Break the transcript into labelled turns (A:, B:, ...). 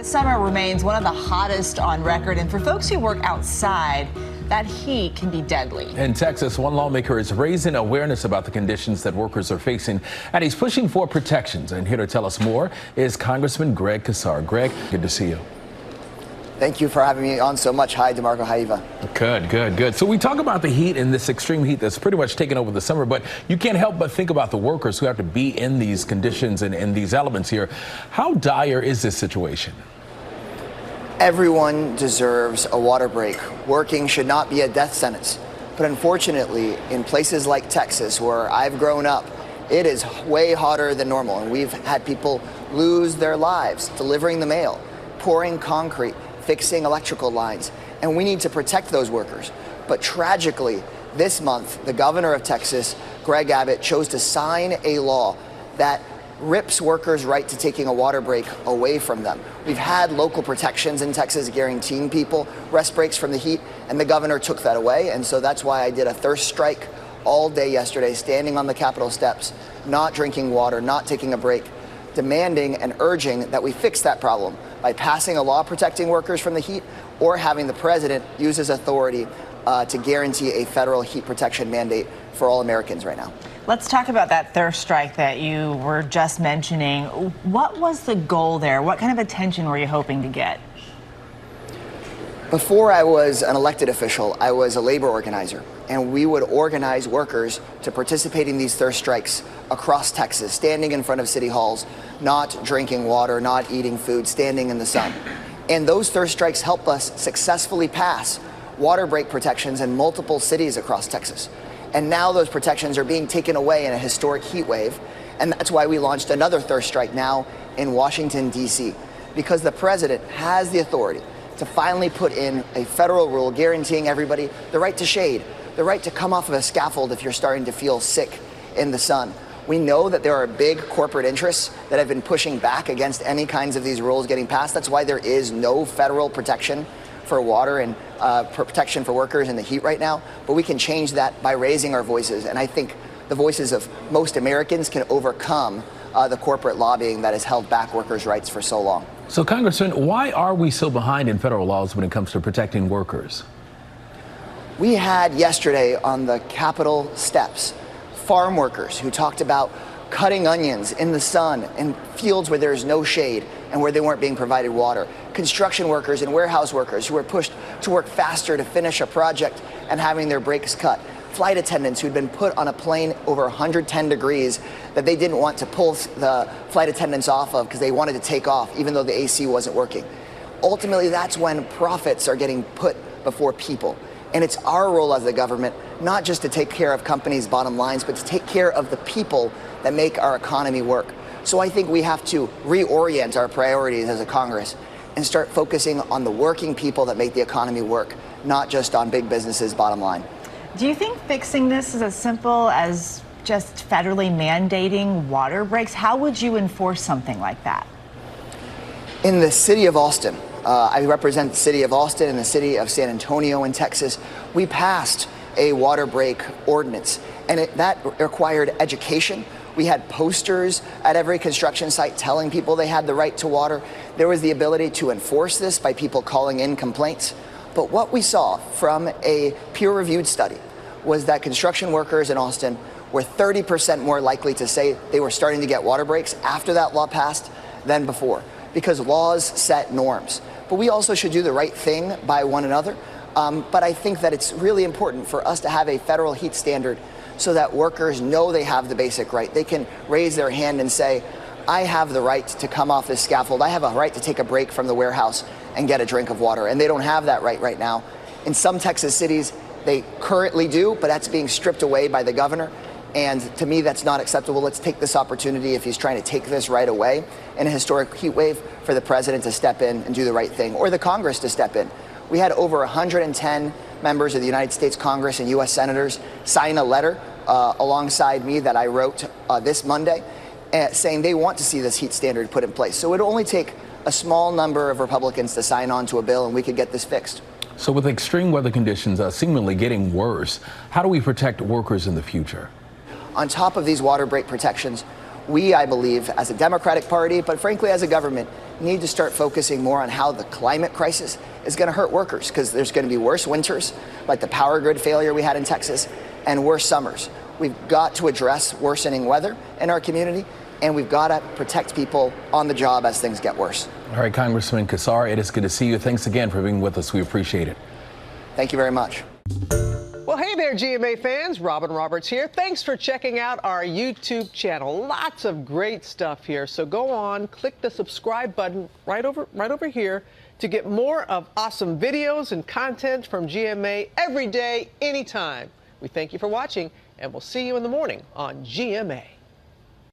A: summer remains one of the hottest on record, and for folks who work outside, that heat can be deadly.
B: In Texas, one lawmaker is raising awareness about the conditions that workers are facing, and he's pushing for protections. And here to tell us more is Congressman Greg Casar. Greg, good to see you.
C: Thank you for having me on so much. Hi, DeMarco. Hi, Eva.
B: Good. So we talk about the heat and this extreme heat that's pretty much taken over the summer, but you can't help but think about the workers who have to be in these conditions and these elements here. How dire is this situation?
C: Everyone deserves a water break. Working should not be a death sentence. But unfortunately, in places like Texas, where I've grown up, it is way hotter than normal. And we've had people lose their lives delivering the mail, pouring concrete, fixing electrical lines, and we need to protect those workers. But tragically, this month, the governor of Texas, Greg Abbott, chose to sign a law that rips workers' right to taking a water break away from them. We've had local protections in Texas guaranteeing people rest breaks from the heat, and the governor took that away. And so that's why I did a thirst strike all day yesterday, standing on the Capitol steps, not drinking water, not taking a break, demanding and urging that we fix that problem by passing a law protecting workers from the heat or having the president use his authority to guarantee a federal heat protection mandate for all Americans right now.
A: Let's talk about that thirst strike that you were just mentioning. What was the goal there? What kind of attention were you hoping to get?
C: Before I was an elected official, I was a labor organizer, and we would organize workers to participate in these thirst strikes across Texas, standing in front of city halls, not drinking water, not eating food, standing in the sun. And those thirst strikes help us successfully pass water break protections in multiple cities across Texas. And now those protections are being taken away in a historic heat wave, and that's why we launched another thirst strike now in Washington, D.C., because the president has the authority to finally put in a federal rule guaranteeing everybody the right to shade, the right to come off of a scaffold if you're starting to feel sick in the sun. We know that there are big corporate interests that have been pushing back against any kinds of these rules getting passed. That's why there is no federal protection for water and protection for workers in the heat right now. But we can change that by raising our voices. And I think the voices of most Americans can overcome the corporate lobbying that has held back workers' rights for so long.
B: So, Congressman, why are we so behind in federal laws when it comes to protecting workers?
C: We had yesterday on the Capitol steps farm workers who talked about cutting onions in the sun in fields where there's no shade and where they weren't being provided water. Construction workers and warehouse workers who were pushed to work faster to finish a project and having their breaks cut. Flight attendants who'd been put on a plane over 110 degrees that they didn't want to pull the flight attendants off of because they wanted to take off even though the AC wasn't working. Ultimately, that's when profits are getting put before people. And it's our role as the government not just to take care of companies' bottom lines, but to take care of the people that make our economy work. So I think we have to reorient our priorities as a Congress and start focusing on the working people that make the economy work, not just on big businesses' bottom line.
A: Do you think fixing this is as simple as just federally mandating water breaks? How would you enforce something like that?
C: In the city of Austin, I represent the city of Austin and the city of San Antonio in Texas. We passed a water break ordinance, and that required education. We had posters at every construction site telling people they had the right to water. There was the ability to enforce this by people calling in complaints. But what we saw from a peer-reviewed study was that construction workers in Austin were 30% more likely to say they were starting to get water breaks after that law passed than before, because laws set norms. But we also should do the right thing by one another. But I think that it's really important for us to have a federal heat standard so that workers know they have the basic right. They can raise their hand and say, I have the right to come off this scaffold. I have a right to take a break from the warehouse and get a drink of water. And they don't have that right now. In some Texas cities, they currently do, but that's being stripped away by the governor. And to me, that's not acceptable. Let's take this opportunity, if he's trying to take this right away in a historic heat wave, for the president to step in and do the right thing, or the Congress to step in. We had over 110 members of the United States Congress and U.S. senators sign a letter alongside me that I wrote this Monday saying they want to see this heat standard put in place. So it would only take a small number of Republicans to sign on to a bill and we could get this fixed.
B: So with extreme weather conditions seemingly getting worse, how do we protect workers in the future?
C: On top of these water break protections, we, I believe, as a Democratic Party, but frankly as a government, need to start focusing more on how the climate crisis is going to hurt workers, because there's going to be worse winters, like the power grid failure we had in Texas, and worse summers. We've got to address worsening weather in our community, and we've got to protect people on the job as things get worse.
B: All right, Congressman Casar, it is good to see you. Thanks again for being with us. We appreciate it.
C: Thank you very much.
D: Well, hey there, GMA fans. Robin Roberts here. Thanks for checking out our YouTube channel. Lots of great stuff here. So go on, click the subscribe button right over here to get more of awesome videos and content from GMA every day, anytime. We thank you for watching, and we'll see you in the morning on GMA.